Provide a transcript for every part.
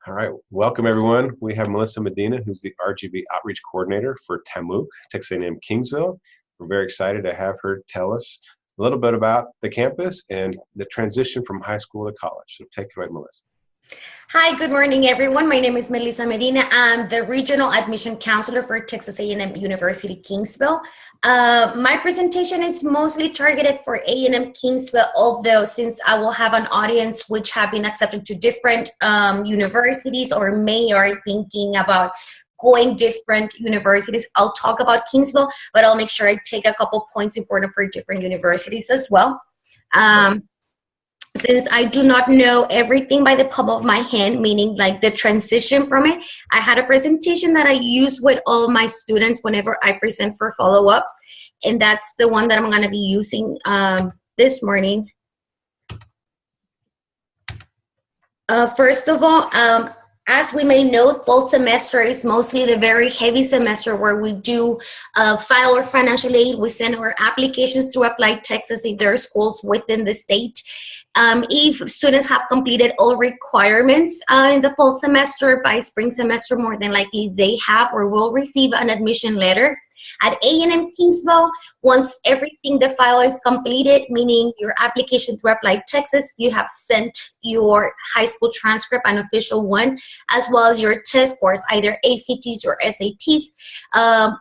All right, welcome everyone. We have Melissa Medina, who's the RGB Outreach Coordinator for TAMUK, Texas A&M Kingsville. We're very excited to have her tell us a little bit about the campus and the transition from high school to college. So take it away, Melissa. Hi, good morning, everyone. My name is Melissa Medina. I'm the Regional Admission Counselor for Texas A&M University Kingsville. My presentation is mostly targeted for A&M Kingsville, although since I will have an audience which have been accepted to different universities or may are thinking about going different universities, I'll talk about Kingsville, but I'll make sure I take a couple points important for different universities as well. Since I do not know everything by the palm of my hand, meaning like the transition from it, I had a presentation that I use with all my students whenever I present for follow-ups, and that's the one that I'm going to be using this morning. First of all, as we may know, fall semester is mostly the very heavy semester where we do file our financial aid. We send our applications through Applied Texas if there are schools within the state. If students have completed all requirements in the fall semester, by spring semester, more than likely they have or will receive an admission letter. At A&M Kingsville, once everything, the file is completed, meaning your application through Applied Texas, you have sent your high school transcript, an official one, as well as your test scores, either ACTs or SATs.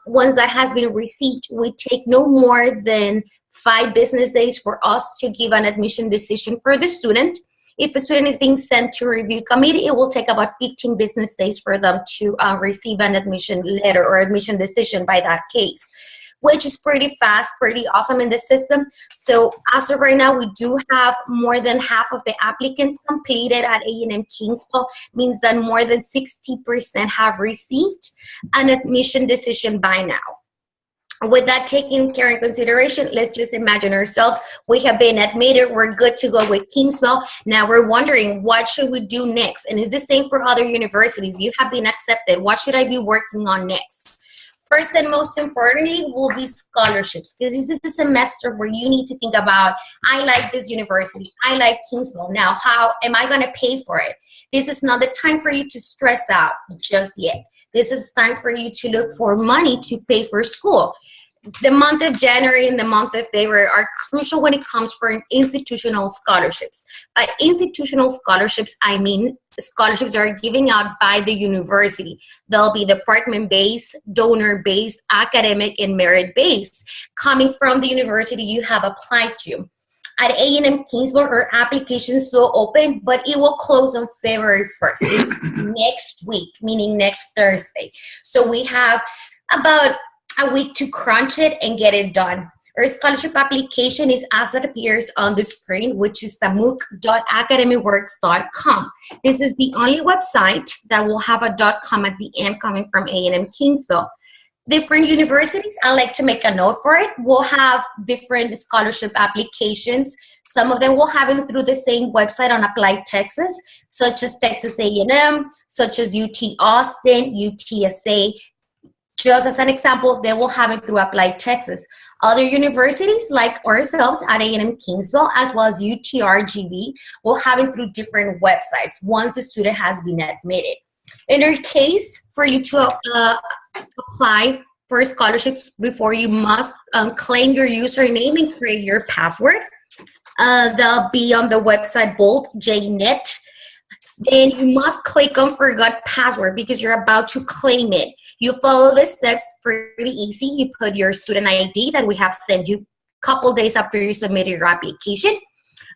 Once that has been received, we take no more than 5 business days for us to give an admission decision for the student. If a student is being sent to review committee, it will take about 15 business days for them to receive an admission letter or admission decision by that case, which is pretty fast, pretty awesome in the system. So as of right now, we do have more than half of the applicants completed at A&M Kingsville, means that more than 60% have received an admission decision by now. With that taken care in consideration, let's just imagine ourselves, we have been admitted, we're good to go with Kingsville. Now we're wondering, what should we do next? And is the same for other universities? You have been accepted. What should I be working on next? First and most importantly will be scholarships, because this is the semester where you need to think about, I like this university, I like Kingsville. Now, how am I going to pay for it? This is not the time for you to stress out just yet. This is time for you to look for money to pay for school. The month of January and the month of February are crucial when it comes for institutional scholarships. By institutional scholarships, I mean scholarships are given out by the university. They'll be department-based, donor-based, academic, and merit-based, coming from the university you have applied to. At A&M Kingsville, our application is still open, but it will close on February 1st, next week, meaning next Thursday. So we have about a week to crunch it and get it done. Our scholarship application is as it appears on the screen, which is tamuk.academyworks.com. This is the only website that will have a .com at the end coming from A&M Kingsville. Different universities, I like to make a note for it, will have different scholarship applications. Some of them will have it through the same website on Applied Texas, such as Texas A&M, such as UT Austin, UTSA. Just as an example, they will have it through Applied Texas. Other universities like ourselves at A&M Kingsville, as well as UTRGV, will have it through different websites once the student has been admitted. In our case, for you to apply for scholarships before, you must claim your username and create your password. They'll be on the website bold, JNet. Then you must click on Forgot Password because you're about to claim it. You follow the steps pretty easy. You put your student ID that we have sent you a couple days after you submitted your application.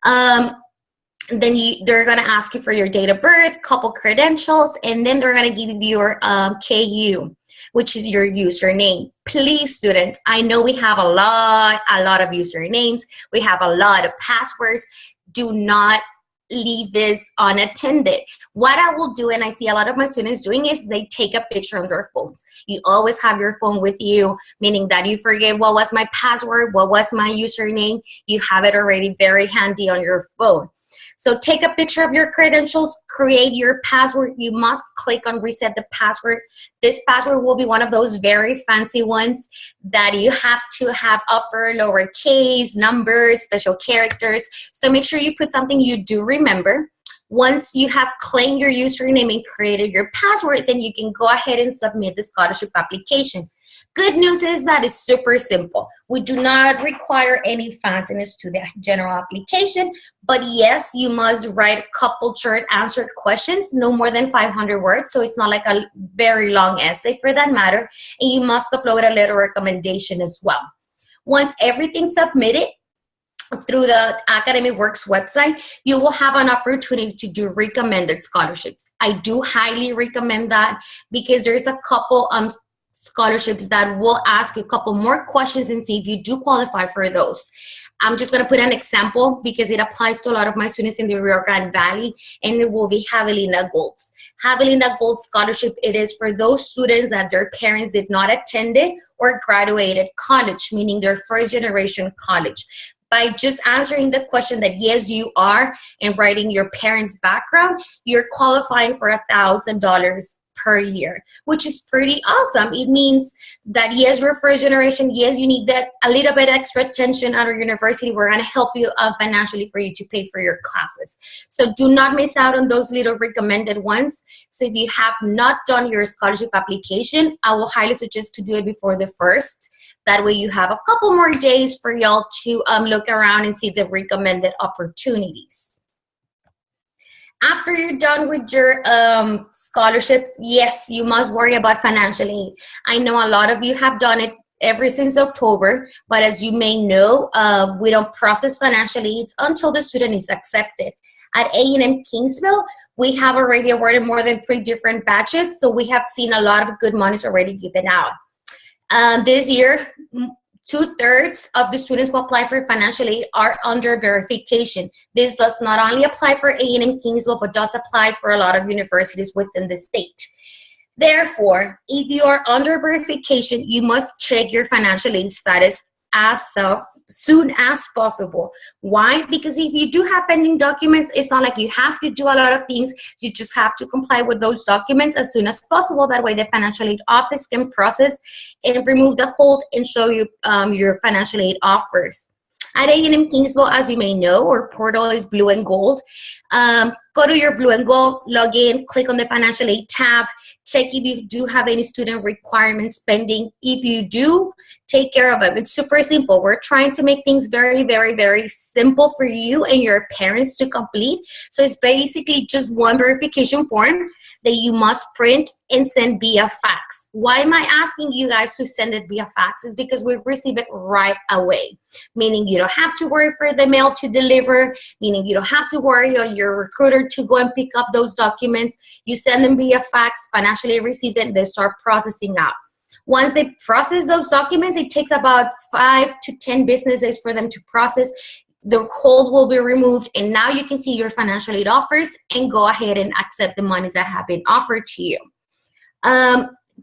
Then they're going to ask you for your date of birth, couple credentials, and then they're going to give you your KU, which is your username. Please, students, I know we have a lot of usernames. We have a lot of passwords. Do not leave this unattended. What I will do, and I see a lot of my students doing, is they take a picture on their phones. You always have your phone with you, meaning that you forget what was my password, what was my username. You have it already very handy on your phone. So take a picture of your credentials, create your password. You must click on reset the password. This password will be one of those very fancy ones that you have to have upper, lower case, numbers, special characters. So make sure you put something you do remember. Once you have claimed your username and created your password, then you can go ahead and submit the scholarship application. Good news is that it's super simple. We do not require any fanciness to the general application, but yes, you must write a couple short answered questions, no more than 500 words, so it's not like a very long essay for that matter, and you must upload a letter of recommendation as well. Once everything's submitted through the Academic Works website, you will have an opportunity to do recommended scholarships. I do highly recommend that because there's a couple scholarships that will ask you a couple more questions and see if you do qualify for those. I'm just going to put an example because it applies to a lot of my students in the Rio Grande Valley, and it will be Javelina Golds. Javelina Gold Scholarship, it is for those students that their parents did not attend it or graduated college, meaning their first generation college. By just answering the question that yes, you are, and writing your parents' background, you're qualifying for $1,000 per year, which is pretty awesome. It means that yes, we're first generation, yes, you need that a little bit extra attention at our university. We're going to help you financially for you to pay for your classes. So do not miss out on those little recommended ones. So if you have not done your scholarship application, I will highly suggest to do it before the 1st. That way you have a couple more days for y'all to look around and see the recommended opportunities. After you're done with your scholarships, yes, you must worry about financial aid. I know a lot of you have done it ever since October, but as you may know, we don't process financial aids until the student is accepted. At A&M Kingsville, we have already awarded more than 3 different batches, so we have seen a lot of good monies already given out. This year, 2/3 of the students who apply for financial aid are under verification. This does not only apply for A&M Kingsville, but does apply for a lot of universities within the state. Therefore, if you are under verification, you must check your financial aid status as soon as possible. Why? Because if you do have pending documents, it's not like you have to do a lot of things. You just have to comply with those documents as soon as possible. That way the financial aid office can process and remove the hold and show you your financial aid offers. At A&M Kingsville, as you may know, our portal is blue and gold. Go to your blue and gold, log in, click on the financial aid tab, check if you do have any student requirements pending. If you do, take care of them. It's super simple. We're trying to make things very, very, very simple for you and your parents to complete. So it's basically just one verification form that you must print and send via fax. Why am I asking you guys to send it via fax? Is because we receive it right away, meaning you don't have to worry for the mail to deliver, meaning you don't have to worry on your recruiter to go and pick up those documents. You send them via fax, financially receive them, they start processing out. Once they process those documents, it takes about 5 to 10 business days for them to process. The hold will be removed, and now you can see your financial aid offers and go ahead and accept the monies that have been offered to you.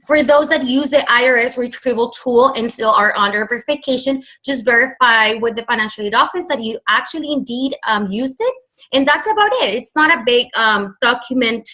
For those that use the IRS retrieval tool and still are under verification, just verify with the financial aid office that you actually indeed used it, and that's about it. It's not a big document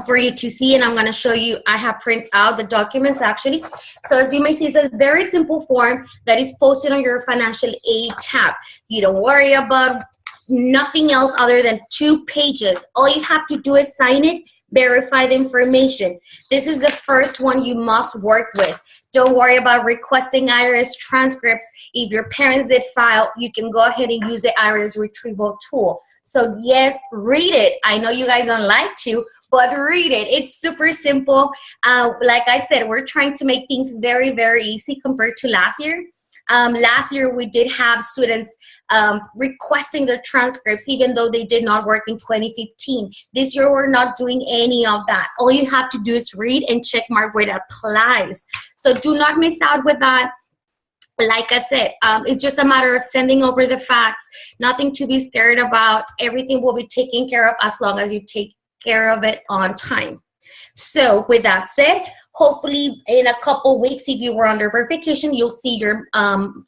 for you to see, and I'm going to show you. I have printed out the documents actually. So as you may see, it's a very simple form that is posted on your financial aid tab. You don't worry about nothing else other than 2 pages. All you have to do is sign it, verify the information. This is the first one you must work with. Don't worry about requesting IRS transcripts. If your parents did file, you can go ahead and use the IRS retrieval tool. So yes, read it. I know you guys don't like to, but read it. It's super simple. Like I said, we're trying to make things very, very easy compared to last year. Last year, we did have students requesting their transcripts even though they did not work in 2015. This year, we're not doing any of that. All you have to do is read and check mark where it applies. So do not miss out with that. Like I said, it's just a matter of sending over the facts. Nothing to be scared about. Everything will be taken care of as long as you take care of it on time. So with that said, hopefully in a couple weeks, if you were under verification, you'll see your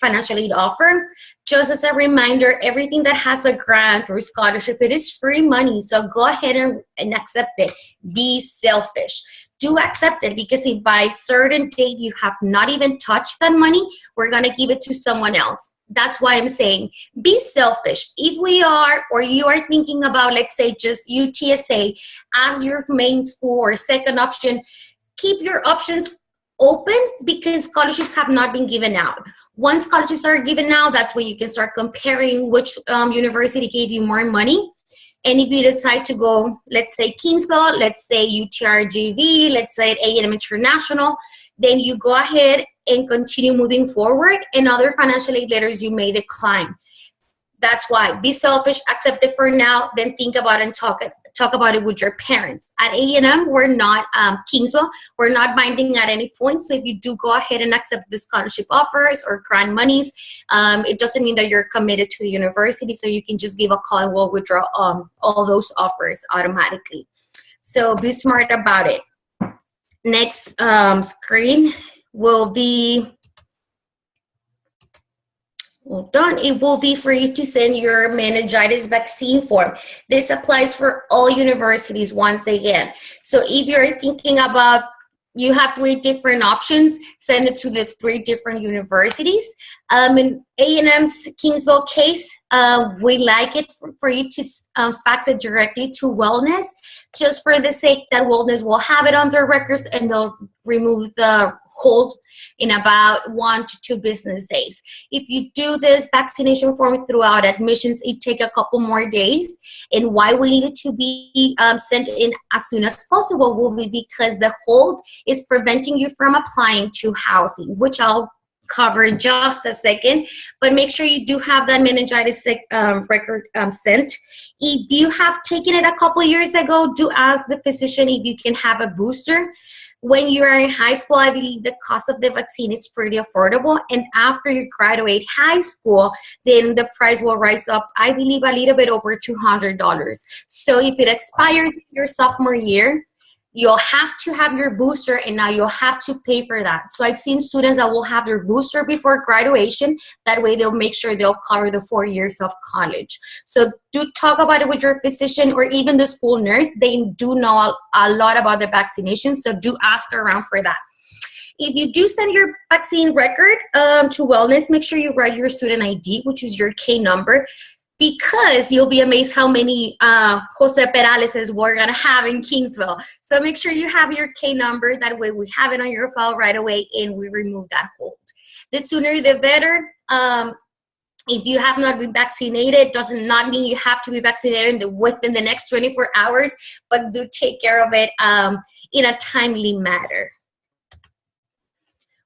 financial aid offer. Just as a reminder, everything that has a grant or scholarship, it is free money. So go ahead and accept it. Be selfish. Do accept it, because if by certain date you have not even touched that money, we're going to give it to someone else. That's why I'm saying be selfish. If we are, or you are thinking about, let's say, just UTSA as your main school or second option, keep your options open because scholarships have not been given out. Once scholarships are given out, that's when you can start comparing which university gave you more money. And if you decide to go, let's say Kingsville, let's say UTRGV, let's say A&M International, then you go ahead and continue moving forward, and other financial aid letters you may decline. That's why be selfish, accept it for now, then think about it and talk about it with your parents. At A&M, we're not Kingsville, we're not binding at any point. So if you do go ahead and accept the scholarship offers or grant monies, it doesn't mean that you're committed to the university. So you can just give a call and we'll withdraw all those offers automatically. So be smart about it. Next screen will be, well done. It will be for you to send your meningitis vaccine form. This applies for all universities once again. So if you're thinking about, you have 3 different options, send it to the 3 different universities. In A&M's Kingsville case, we like it for you to fax it directly to Wellness, just for the sake that Wellness will have it on their records and they'll remove the hold in about 1 to 2 business days. If you do this vaccination form throughout admissions, it takes a couple more days. And why we need it to be sent in as soon as possible will be because the hold is preventing you from applying to housing, which I'll cover in just a second. But make sure you do have that meningitis record sent. If you have taken it a couple years ago, do ask the physician if you can have a booster. When you are in high school, I believe the cost of the vaccine is pretty affordable. And after you graduate high school, then the price will rise up, I believe, a little bit over $200. So if it expires your sophomore year, you'll have to have your booster, and now you'll have to pay for that. So I've seen students that will have their booster before graduation. That way they'll make sure they'll cover the 4 years of college. So do talk about it with your physician or even the school nurse. They do know a lot about the vaccination, so do ask around for that. If you do send your vaccine record to Wellness, make sure you write your student ID, which is your K number, because you'll be amazed how many Jose Peraleses we're going to have in Kingsville. So make sure you have your K number. That way we have it on your file right away and we remove that hold. The sooner the better. If you have not been vaccinated, does not mean you have to be vaccinated within the next 24 hours, but do take care of it in a timely manner.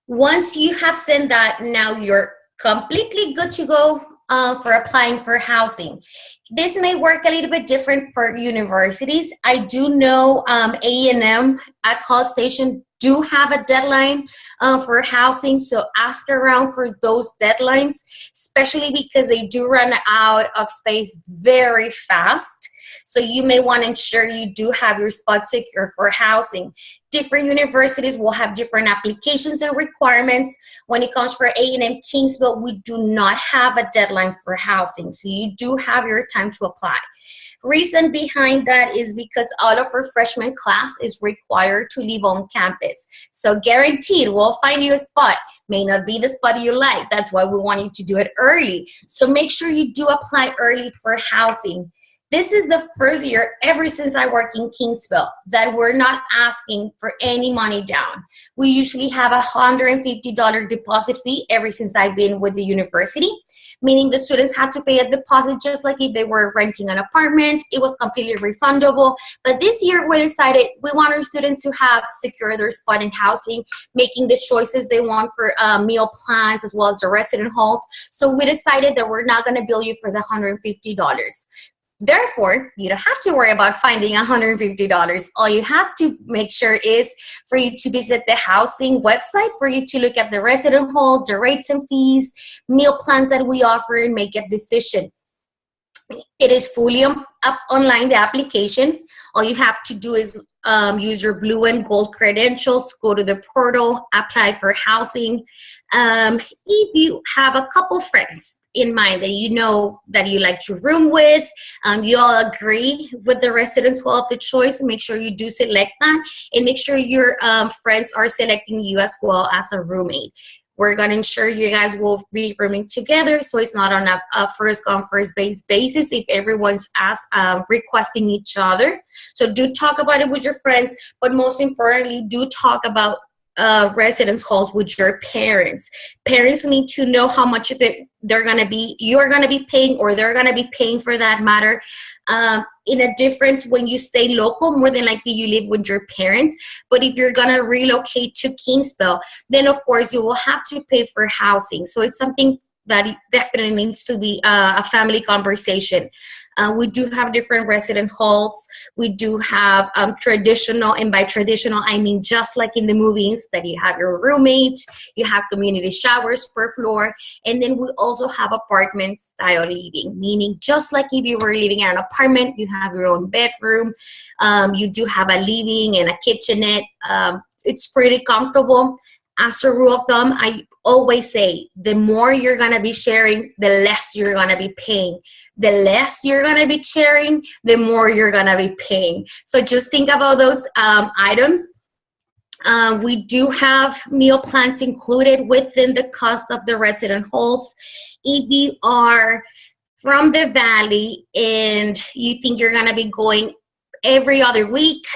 Once you have sent that, now you're completely good to go for applying for housing. This may work a little bit different for universities. I do know A&M at College Station do have a deadline for housing, so ask around for those deadlines, especially because they do run out of space very fast. So you may want to ensure you do have your spot secure for housing. Different universities will have different applications and requirements. When it comes for A&M Kingsville, we do not have a deadline for housing, so you do have your time to apply. Reason behind that is because all of our freshman class is required to live on campus. So guaranteed, we'll find you a spot. May not be the spot you like. That's why we want you to do it early. So make sure you do apply early for housing. This is the first year ever since I work in Kingsville that we're not asking for any money down. We usually have a $150 deposit fee ever since I've been with the university, meaning the students had to pay a deposit just like if they were renting an apartment. It was completely refundable. But this year we decided we want our students to have secure their spot in housing, making the choices they want for meal plans as well as the resident halls. So we decided that we're not going to bill you for the $150. Therefore, you don't have to worry about finding $150. All you have to make sure is for you to visit the housing website, for you to look at the resident halls, the rates and fees, meal plans that we offer, and make a decision. It is fully up online, the application. All you have to do is use your blue and gold credentials, go to the portal, apply for housing. If you have a couple friends in mind that you know that you like to room with, you all agree with the residence hall of the choice, make sure you do select that, and make sure your friends are selecting you as well as a roommate. We're going to ensure you guys will be rooming together, so it's not on a first come, first basis if everyone's requesting each other. So do talk about it with your friends, but most importantly, do talk about residence halls with your parents. Parents need to know how much you're going to be paying, or they're going to be paying for that matter. In a difference, when you stay local, more than likely you live with your parents. But if you're going to relocate to Kingsville, then of course you will have to pay for housing. So it's something that definitely needs to be a family conversation. We do have different residence halls. We do have traditional, and by traditional, I mean just like in the movies, that you have your roommate, you have community showers per floor, and then we also have apartment style living, meaning just like if you were living in an apartment, you have your own bedroom, you do have a living and a kitchenette. It's pretty comfortable. As a rule of thumb, I always say the more you're going to be sharing, the less you're going to be paying. The less you're going to be sharing, the more you're going to be paying. So just think about those items. We do have meal plans included within the cost of the resident halls. If you are from the Valley and you think you're going to be going every other week,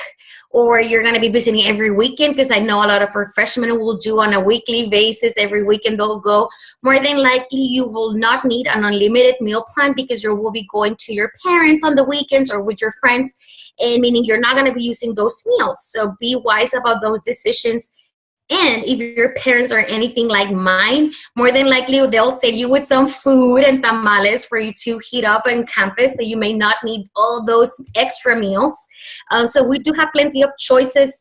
or you're going to be visiting every weekend, because I know a lot of our freshmen will do on a weekly basis. Every weekend they'll go. More than likely, you will not need an unlimited meal plan, because you will be going to your parents on the weekends or with your friends, and meaning you're not going to be using those meals. So be wise about those decisions. And if your parents are anything like mine, more than likely they'll send you with some food and tamales for you to heat up on campus, so you may not need all those extra meals. So we do have plenty of choices.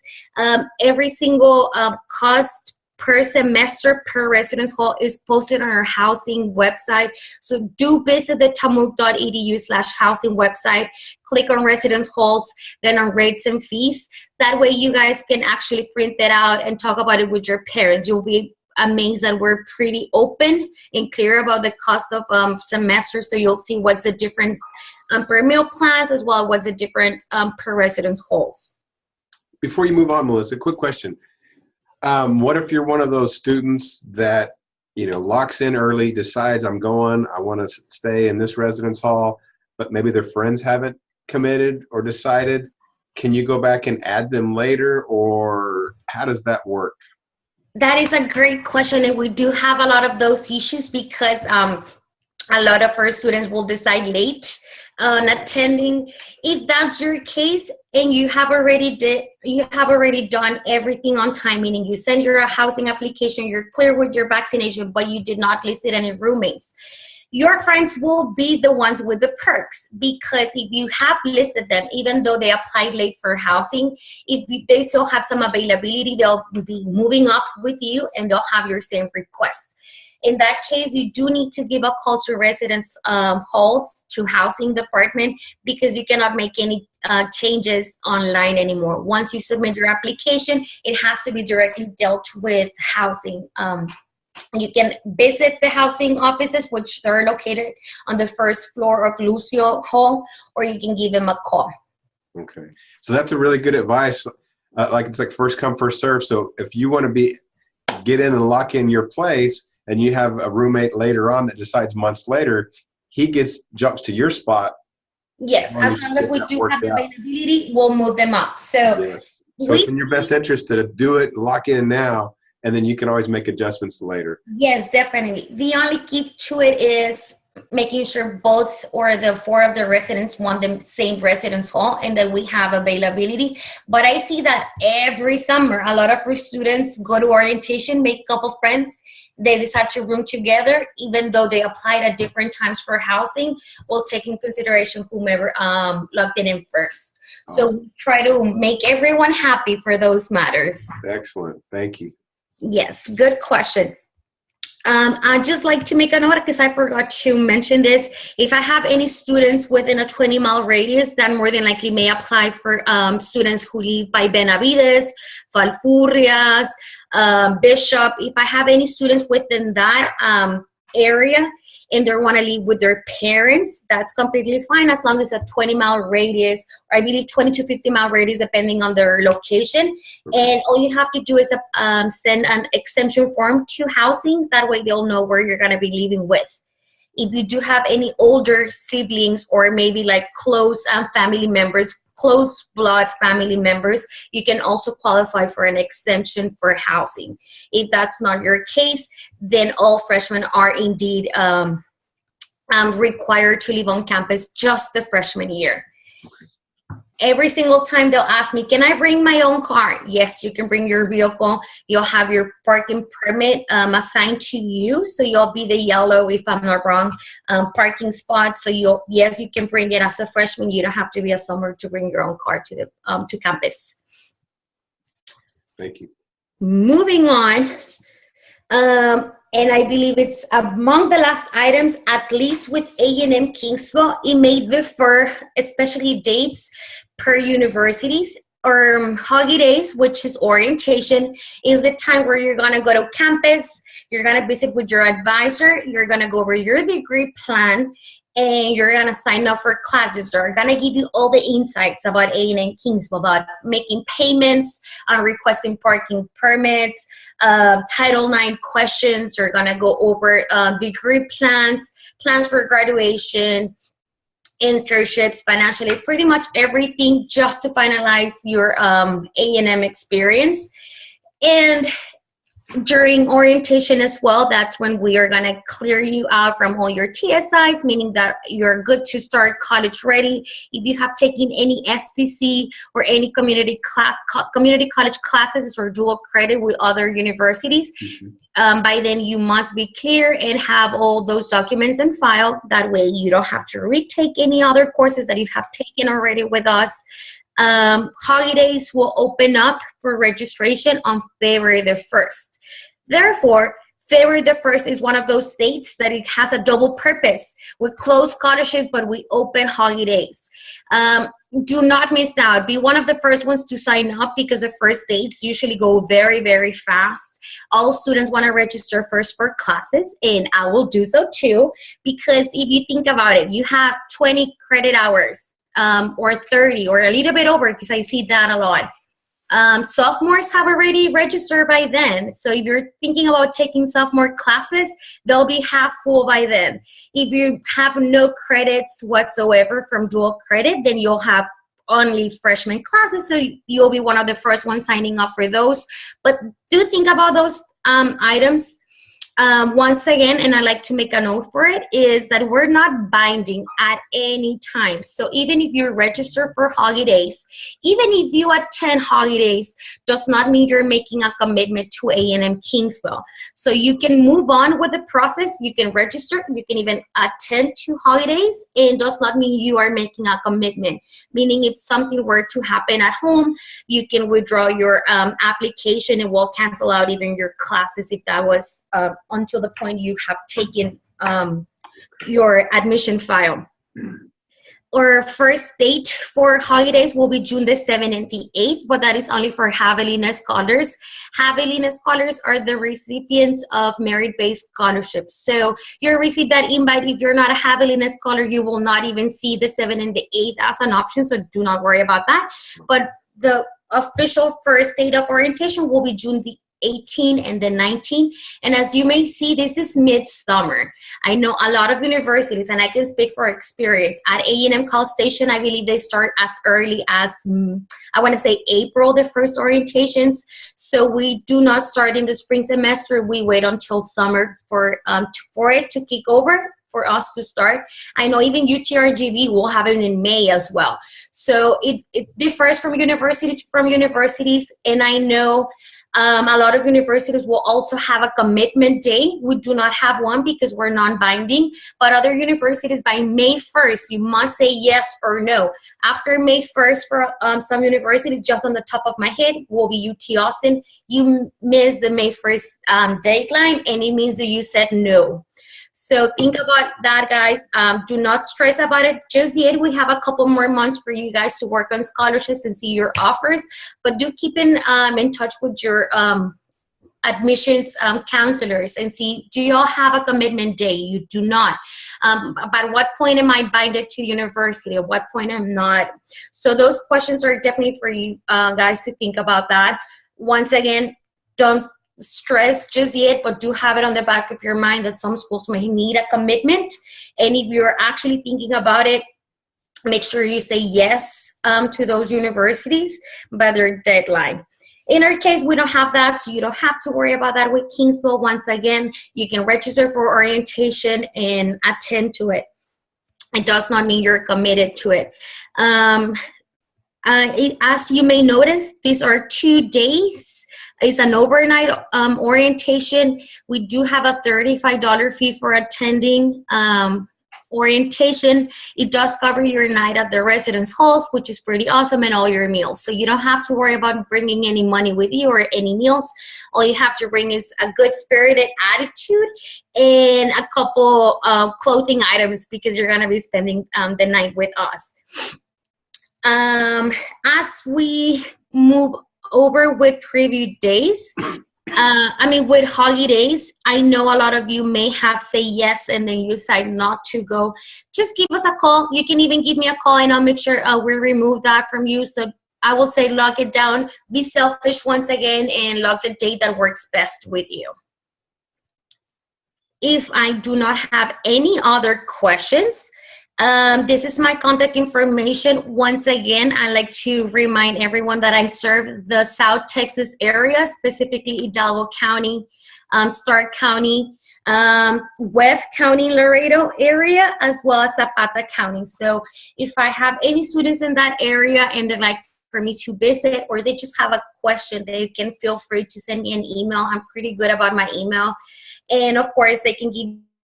Every single cost per semester per residence hall is posted on our housing website. So do visit the tamuk.edu/housing website, click on residence halls, then on rates and fees. That way you guys can actually print that out and talk about it with your parents. You'll be amazed that we're pretty open and clear about the cost of semester. So you'll see what's the difference per meal plans, as well as what's the difference per residence halls. Before you move on, Melissa, quick question. What if you're one of those students that, locks in early, decides I want to stay in this residence hall, but maybe their friends haven't committed or decided? Can you go back and add them later, or how does that work? That is a great question, and we do have a lot of those issues, because a lot of our students will decide late on attending. If that's your case and you have already done everything on time, meaning you send your housing application, you're clear with your vaccination, but you did not list any roommates, your friends will be the ones with the perks, because if you have listed them, even though they applied late for housing, if they still have some availability, they'll be moving up with you and they'll have your same request. In that case, you do need to give a call to residence halls, to housing department, because you cannot make any changes online anymore. Once you submit your application, it has to be directly dealt with housing. You can visit the housing offices, which they're located on the first floor of Lucio Hall, or you can give them a call. Okay. So that's a really good advice. It's like first come, first serve. So if you want to get in and lock in your place, and you have a roommate later on that decides months later, he jumps to your spot. Yes, as long as we do have availability, we'll move them up. So yes. So it's in your best interest to do it, lock in now, and then you can always make adjustments later. Yes, definitely. The only key to it is making sure both or the 4 of the residents want the same residence hall, and that we have availability. But I see that every summer, a lot of our students go to orientation, make a couple friends, they decide to room together, even though they applied at different times for housing. We'll take in consideration whomever logged in first. So we try to make everyone happy for those matters. Excellent. Thank you. Yes, good question. I'd just like to make a note, because I forgot to mention this. If I have any students within a 20-mile radius, then more than likely may apply for students who live by Benavides, Valfurrias, Bishop. If I have any students within that area, and they want to live with their parents, that's completely fine as long as a 20-mile radius, or I believe 20 to 50-mile radius, depending on their location. And all you have to do is send an exemption form to housing. That way they'll know where you're going to be living with. If you do have any older siblings or maybe like close family members, close blood family members, you can also qualify for an exemption for housing. If that's not your case, then all freshmen are indeed required to live on campus just the freshman year. Every single time they'll ask me, can I bring my own car? Yes, you can bring your vehicle. You'll have your parking permit assigned to you. So you'll be the yellow, if I'm not wrong, parking spot. So yes, you can bring it as a freshman. You don't have to be a summer to bring your own car to the to campus. Thank you. Moving on. And I believe it's among the last items, at least with A&M Kingsville, it may differ, especially dates per universities. Or Huggy Days, which is orientation, is the time where you're going to go to campus, you're going to visit with your advisor, you're going to go over your degree plan, and you're going to sign up for classes. They're going to give you all the insights about A&M Kingsville, about making payments, requesting parking permits, Title IX questions. They're going to go over degree plans, plans for graduation, internships, financial aid, pretty much everything just to finalize your A&M experience. And during orientation as well, that's when we are going to clear you out from all your TSIs, meaning that you're good to start college ready. If you have taken any STC or any community college classes or dual credit with other universities, by then you must be clear and have all those documents in file. That way you don't have to retake any other courses that you have taken already with us. Holidays will open up for registration on February the 1st. Therefore, February the 1st is one of those dates that it has a double purpose. We close scholarships, but we open holidays. Do not miss out. Be one of the first ones to sign up because the first dates usually go very, very fast. All students want to register first for classes, and I will do so too, because if you think about it, you have 20 credit hours. Or 30 or a little bit over, because I see that a lot. Sophomores have already registered by then. So if you're thinking about taking sophomore classes, they'll be half full by then. If you have no credits whatsoever from dual credit, then you'll have only freshman classes. So you'll be one of the first ones signing up for those. But do think about those items. Once again, and I like to make a note for it, is that we're not binding at any time. So even if you register for holidays, even if you attend holidays, does not mean you're making a commitment to A&M Kingsville. So you can move on with the process. You can register. You can even attend to holidays, and does not mean you are making a commitment. Meaning if something were to happen at home, you can withdraw your application and we'll cancel out even your classes if that was until the point you have taken your admission file. Our first date for holidays will be June the 7th and the 8th, but that is only for Javelina scholars. Javelina scholars are the recipients of merit-based scholarships. So you'll receive that invite. If you're not a Javelina scholar, you will not even see the 7th and the 8th as an option, so do not worry about that. But the official first date of orientation will be June the 18 and the 19. And as you may see, this is midsummer. I know a lot of universities, and I can speak for experience. At A&M College Station, I believe they start as early as, I want to say April, the first orientations. So we do not start in the spring semester. We wait until summer for it to kick over, for us to start. I know even UTRGV will have it in May as well. So it differs from universities, and I know a lot of universities will also have a commitment day. We do not have one because we're non-binding, but other universities by May 1st, you must say yes or no. After May 1st for some universities, just on the top of my head, will be UT Austin. You miss the May 1st deadline, and it means that you said no. So think about that, guys. Do not stress about it just yet. We have a couple more months for you guys to work on scholarships and see your offers. But do keep in touch with your admissions counselors and see, do y'all have a commitment day? You do not. At what point am I binded to university? At what point I'm not? So those questions are definitely for you guys to think about that. Once again, don't stress just yet, but do have it on the back of your mind that some schools may need a commitment. And if you're actually thinking about it, make sure you say yes to those universities by their deadline. In our case, we don't have that, so you don't have to worry about that with Kingsville. Once again, you can register for orientation and attend to it. It does not mean you're committed to it. As you may notice, these are 2 days. It's an overnight orientation. We do have a $35 fee for attending orientation. It does cover your night at the residence halls, which is pretty awesome, and all your meals. So you don't have to worry about bringing any money with you or any meals. All you have to bring is a good spirited attitude and a couple clothing items, because you're going to be spending the night with us. As we move over with preview days, with holidays, I know a lot of you may have say yes and then you decide not to go. Just give us a call. You can even give me a call and I'll make sure we remove that from you. So I will say lock it down. Be selfish once again and lock the date that works best with you. If I do not have any other questions, this is my contact information. Once again, I'd like to remind everyone that I serve the South Texas area, specifically Hidalgo County, Stark County, Webb County, Laredo area, as well as Zapata County. So if I have any students in that area and they'd like for me to visit, or they just have a question, they can feel free to send me an email. I'm pretty good about my email. And of course, they can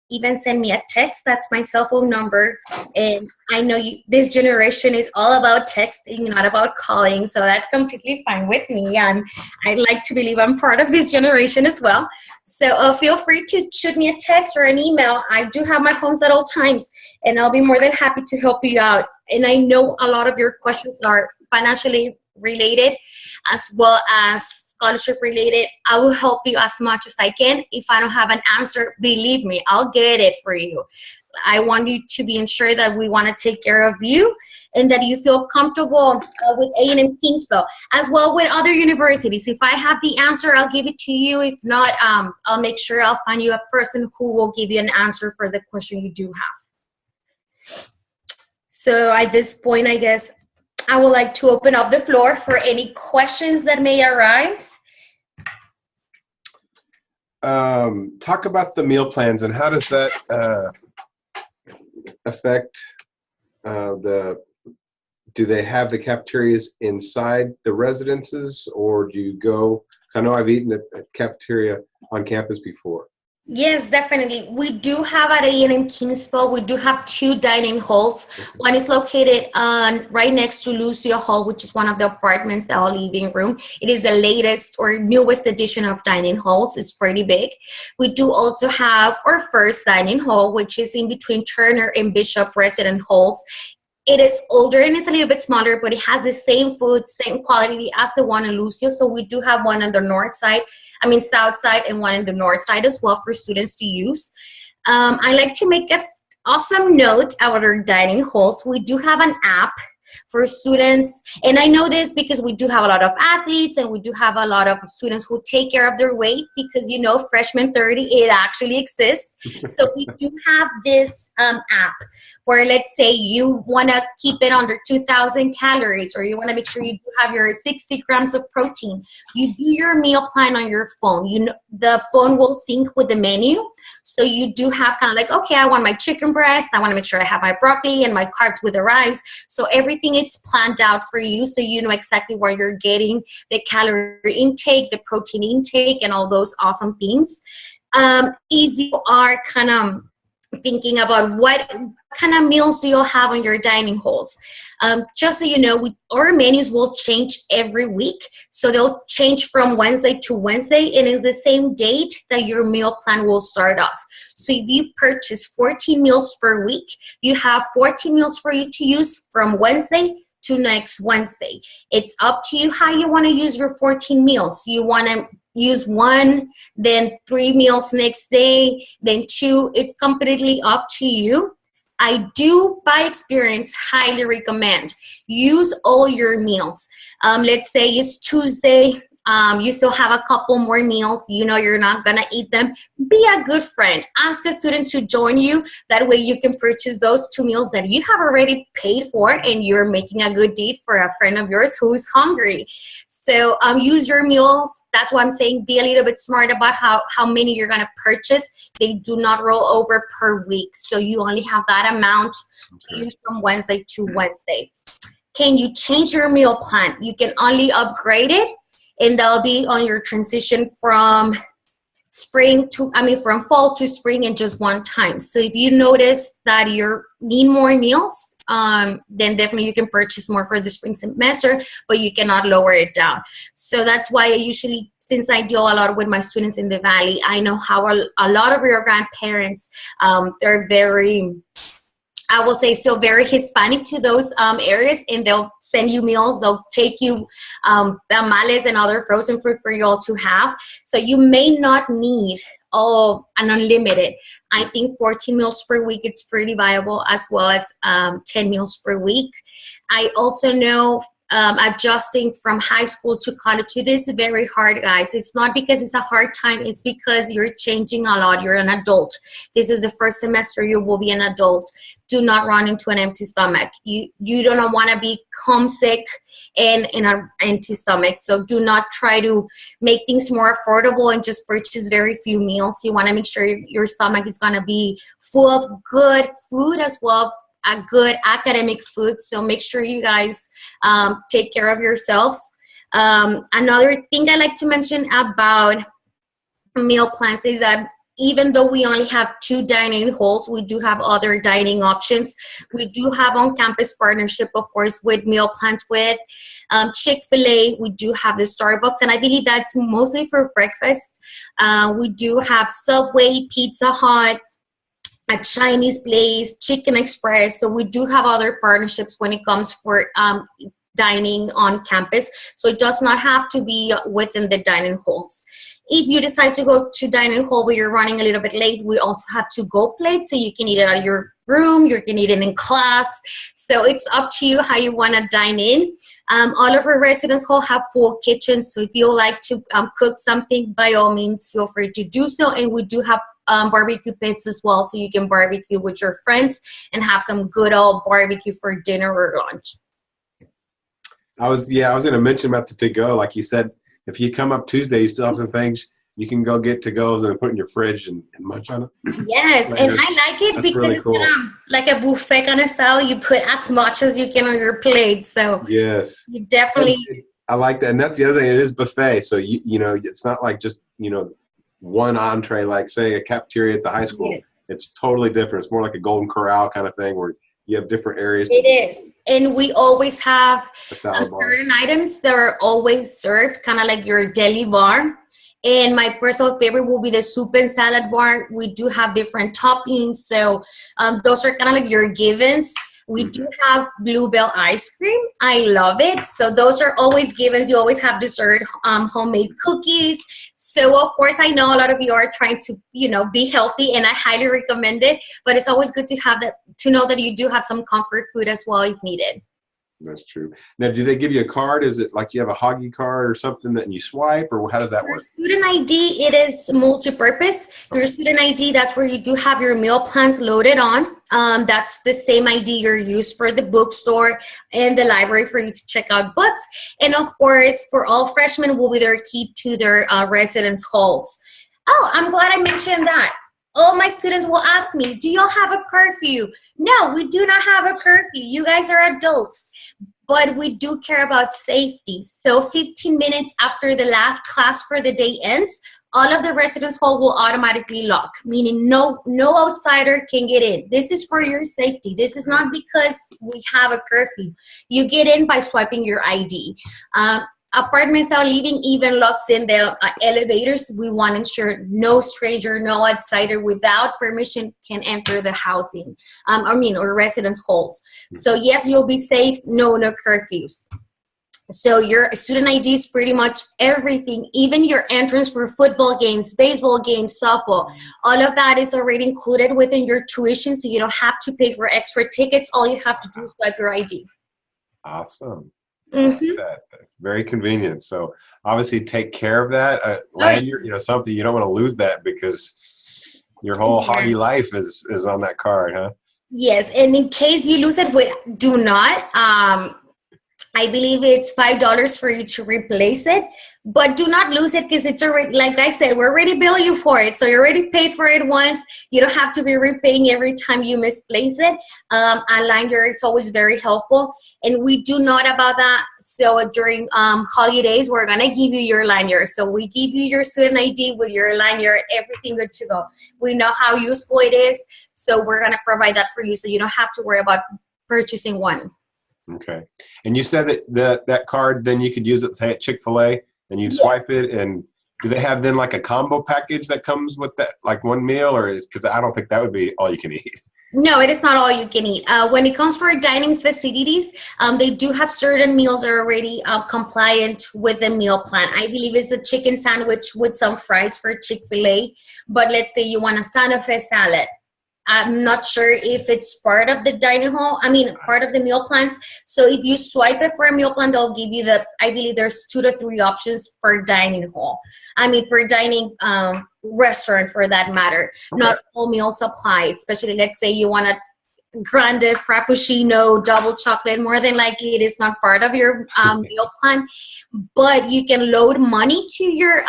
even send me a text. That's my cell phone number. And I know this generation is all about texting, not about calling. So that's completely fine with me. And I like to believe I'm part of this generation as well. So feel free to shoot me a text or an email. I do have my phones at all times, and I'll be more than happy to help you out. And I know a lot of your questions are financially related as well as scholarship related. I will help you as much as I can. If I don't have an answer, believe me, I'll get it for you. I want you to be ensured that we want to take care of you and that you feel comfortable with A&M Kingsville, as well with other universities. If I have the answer, I'll give it to you. If not, I'll make sure I'll find you a person who will give you an answer for the question you do have. So at this point, I guess I would like to open up the floor for any questions that may arise. Talk about the meal plans and how does that affect do they have the cafeterias inside the residences, or do you go, because I know I've eaten at cafeteria on campus before. Yes, definitely. We do have at A&M Kingsville, we do have 2 dining halls. One is located right next to Lucia Hall, which is one of the apartments, the living room. It is the latest or newest edition of dining halls. It's pretty big. We do also have our first dining hall, which is in between Turner and Bishop resident halls. It is older and it's a little bit smaller, but it has the same food, same quality as the one in Lucio. So we do have one on the south side, and one in the north side as well for students to use. I like to make an awesome note about our dining halls. We do have an app for students, and I know this because we do have a lot of athletes and we do have a lot of students who take care of their weight, because freshman 30, it actually exists. So we do have this app where, let's say you want to keep it under 2,000 calories, or you want to make sure you do have your 60 grams of protein. You do your meal plan on your phone. The phone will sync with the menu. So you do have kind of like, okay, I want my chicken breast. I want to make sure I have my broccoli and my carbs with the rice. So everything is planned out for you, so you know exactly where you're getting the calorie intake, the protein intake, and all those awesome things. If you are kind of thinking about what kind of meals do you have on your dining halls, just so you know, our menus will change every week. So they'll change from Wednesday to Wednesday, and it's the same date that your meal plan will start off. So if you purchase 14 meals per week, you have 14 meals for you to use from Wednesday to next Wednesday. It's up to you how you want to use your 14 meals. You want to use one, then 3 meals next day, then 2. It's completely up to you. I do, by experience, highly recommend use all your meals. Let's say it's Tuesday. You still have a couple more meals. You know you're not going to eat them. Be a good friend. Ask a student to join you. That way you can purchase those 2 meals that you have already paid for, and you're making a good deed for a friend of yours who's hungry. So use your meals. That's why I'm saying be a little bit smart about how many you're going to purchase. They do not roll over per week. So you only have that amount to use from Wednesday to Wednesday. Can you change your meal plan? You can only upgrade it, and that'll be on your transition from from fall to spring in just one time. So if you notice that you need more meals, then definitely you can purchase more for the spring semester, but you cannot lower it down. So that's why I usually, since I deal a lot with my students in the Valley, I know how a lot of your grandparents, they're very, I will say, still very Hispanic to those areas, and they'll send you meals. They'll take you tamales and other frozen food for you all to have. So you may not need an unlimited. I think 14 meals per week, it's pretty viable, as well as 10 meals per week. I also know adjusting from high school to college, it is very hard, guys. It's not because it's a hard time. It's because you're changing a lot. You're an adult. This is the first semester you will be an adult. Do not run into an empty stomach. You don't want to be homesick and in an empty stomach. So do not try to make things more affordable and just purchase very few meals. You want to make sure your stomach is going to be full of good food, as well a good academic food. So make sure you guys take care of yourselves. Another thing I like to mention about meal plans is that even though we only have 2 dining halls, we do have other dining options. We do have on-campus partnership, of course, with meal plans with Chick-fil-A. We do have the Starbucks, and I believe that's mostly for breakfast. We do have Subway, Pizza Hut, a Chinese place, Chicken Express. So we do have other partnerships when it comes for dining on campus. So it does not have to be within the dining halls. If you decide to go to dining hall but you're running a little bit late, we also have to-go plates, so you can eat it at your room, you can eat it in class. So it's up to you how you want to dine in. All of our residence hall have full kitchens, so if you like to cook something, by all means, feel free to do so. And we do have barbecue pits as well, so you can barbecue with your friends and have some good old barbecue for dinner or lunch. I was going to mention about the to-go. Like you said, if you come up Tuesday, you still have some things you can go get to-goes and put in your fridge and munch on it. Yes, and I like it because really cool. It's like a buffet kind of style. You put as much as you can on your plate. So yes, you definitely. I like that, and that's the other thing. It is buffet, so you know it's not like just one entree like say a cafeteria at the high school. Yes. It's totally different. It's more like a Golden Corral kind of thing where you have different areas. It is. And we always have certain items that are always served, kind of like your deli bar. And my personal favorite will be the soup and salad bar. We do have different toppings. So those are kind of like your givens. We do have Bluebell ice cream. I love it. So those are always givens. You always have dessert, homemade cookies. So of course, I know a lot of you are trying to, be healthy, and I highly recommend it. But it's always good to have that, to know that you do have some comfort food as well if needed. That's true. Now, do they give you a card? Is it like you have a Hoggy card or something that you swipe, or how does that work? Student ID, it is multi-purpose. Your student ID, that's where you do have your meal plans loaded on. That's the same ID you're used for the bookstore and the library for you to check out books. And of course, for all freshmen, will be their key to their residence halls. Oh, I'm glad I mentioned that. All my students will ask me, do y'all have a curfew? No, we do not have a curfew. You guys are adults. But we do care about safety. So 15 minutes after the last class for the day ends, all of the residence hall will automatically lock, meaning no outsider can get in. This is for your safety. This is not because we have a curfew. You get in by swiping your ID. Apartments are leaving even locks in the elevators. We want to ensure no stranger, no outsider without permission can enter the housing, or residence halls. So yes, you'll be safe. No curfews. So your student ID is pretty much everything, even your entrance for football games, baseball games, softball. All of that is already included within your tuition, so you don't have to pay for extra tickets. All you have to do is swipe your ID. Awesome. I like Mm-hmm. that. Very convenient. So obviously take care of that. Lanyard, something you don't want to lose that because your whole hoggy life is on that card, huh? Yes, and in case you lose it, do not. I believe it's $5 for you to replace it, but do not lose it because it's already, like I said, we're already billing you for it. So you already paid for it once. You don't have to be repaying every time you misplace it. A lanyard is always very helpful, and we do note about that. So during holidays, we're gonna give you your lanyard. So we give you your student ID with your lanyard, everything good to go. We know how useful it is, so we're gonna provide that for you, so you don't have to worry about purchasing one. Okay. And you said that that card, then you could use it, say, at Chick-fil-A, and you'd swipe it. And do they have then like a combo package that comes with that, like one meal, or because I don't think that would be all you can eat. No, it is not all you can eat. When it comes for dining facilities, they do have certain meals that are already compliant with the meal plan. I believe it's a chicken sandwich with some fries for Chick-fil-A. But let's say you want a Santa Fe salad. I'm not sure if it's part of the dining hall. Part of the meal plans. So if you swipe it for a meal plan, they'll give you I believe there's 2 to 3 options per dining hall. Per dining restaurant for that matter. Okay. Not all meals apply, especially let's say you want a grande frappuccino, double chocolate. More than likely, it is not part of your meal plan. But you can load money to your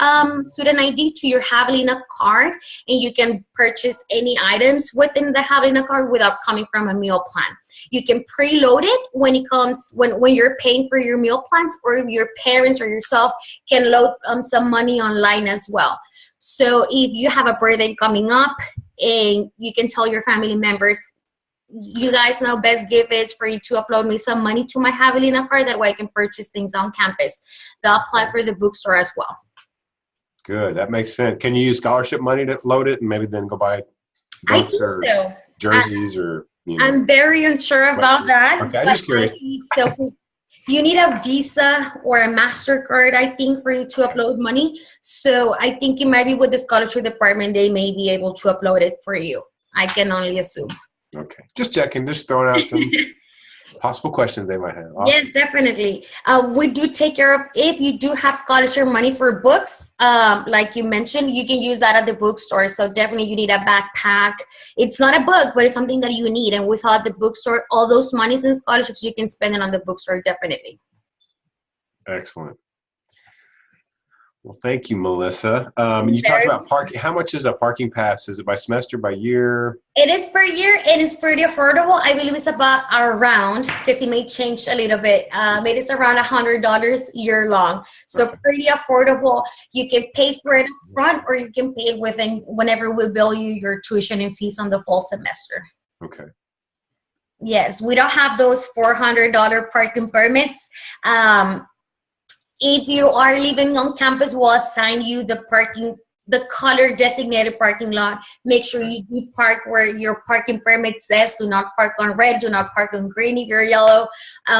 student ID, to your Javelina card, and you can purchase any items within the Javelina card without coming from a meal plan. You can preload it when it comes when you're paying for your meal plans, or your parents or yourself can load some money online as well. So if you have a birthday coming up, and you can tell your family members, you guys know best gift is for you to upload me some money to my Javelina card. That way I can purchase things on campus. They'll apply for the bookstore as well. Good. That makes sense. Can you use scholarship money to load it and maybe then go buy books or jerseys or? I'm very unsure about that. Okay, I'm just curious. You need a Visa or a MasterCard, I think, for you to upload money. So I think it might be with the scholarship department. They may be able to upload it for you. I can only assume. Okay, just checking, just throwing out some possible questions they might have. Awesome. Yes, definitely. We do take care of, if you do have scholarship money for books, like you mentioned, you can use that at the bookstore. So definitely you need a backpack. It's not a book, but it's something that you need. And without the bookstore, all those monies and scholarships, you can spend it on the bookstore, definitely. Excellent. Well, thank you, Melissa. You talked about parking. How much is a parking pass? Is it by semester, by year? It is per year. It is pretty affordable. I believe it's about around, because it may change a little bit. It is around $100 year long. So pretty affordable. You can pay for it up front, or you can pay it whenever we bill you your tuition and fees on the fall semester. Okay. Yes, we don't have those $400 parking permits. If you are living on campus, we'll assign you the color designated parking lot. Make sure you do park where your parking permit says. Do not park on red. Do not park on green if you're yellow.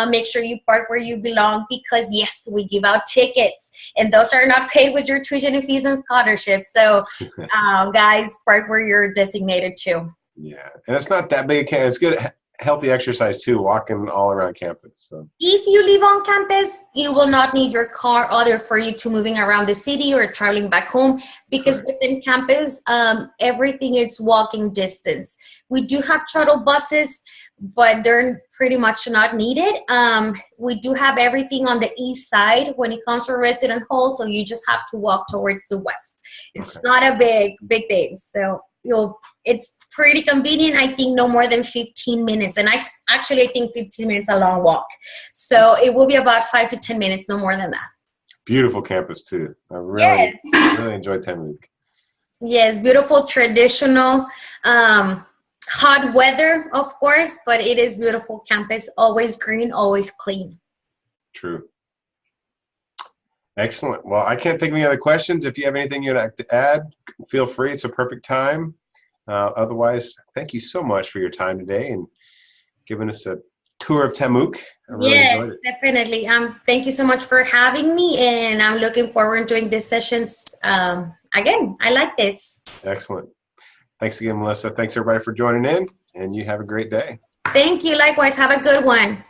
Make sure you park where you belong, because yes, we give out tickets, and those are not paid with your tuition and fees and scholarships. So guys, park where you're designated to. Yeah, and it's not that big a campus. It's good. Healthy exercise too, walking all around campus. So if you live on campus, you will not need your car other for you to moving around the city or traveling back home, because within campus, everything is walking distance. We do have shuttle buses, but they're pretty much not needed. We do have everything on the east side when it comes to resident hall, so you just have to walk towards the west. It's not a big thing, so it's pretty convenient. I think no more than 15 minutes. And I think 15 minutes a long walk. So it will be about 5 to 10 minutes, no more than that. Beautiful campus too. I really enjoyed TAMUK. Yes, beautiful, traditional, hot weather, of course, but it is beautiful campus. Always green, always clean. True. Excellent. Well, I can't think of any other questions. If you have anything you'd like to add, feel free. It's a perfect time. Otherwise, thank you so much for your time today and giving us a tour of TAMUK. I really enjoyed it. Definitely. Thank you so much for having me, and I'm looking forward to doing these sessions again. I like this. Excellent. Thanks again, Melissa. Thanks everybody for joining in, and you have a great day. Thank you. Likewise. Have a good one.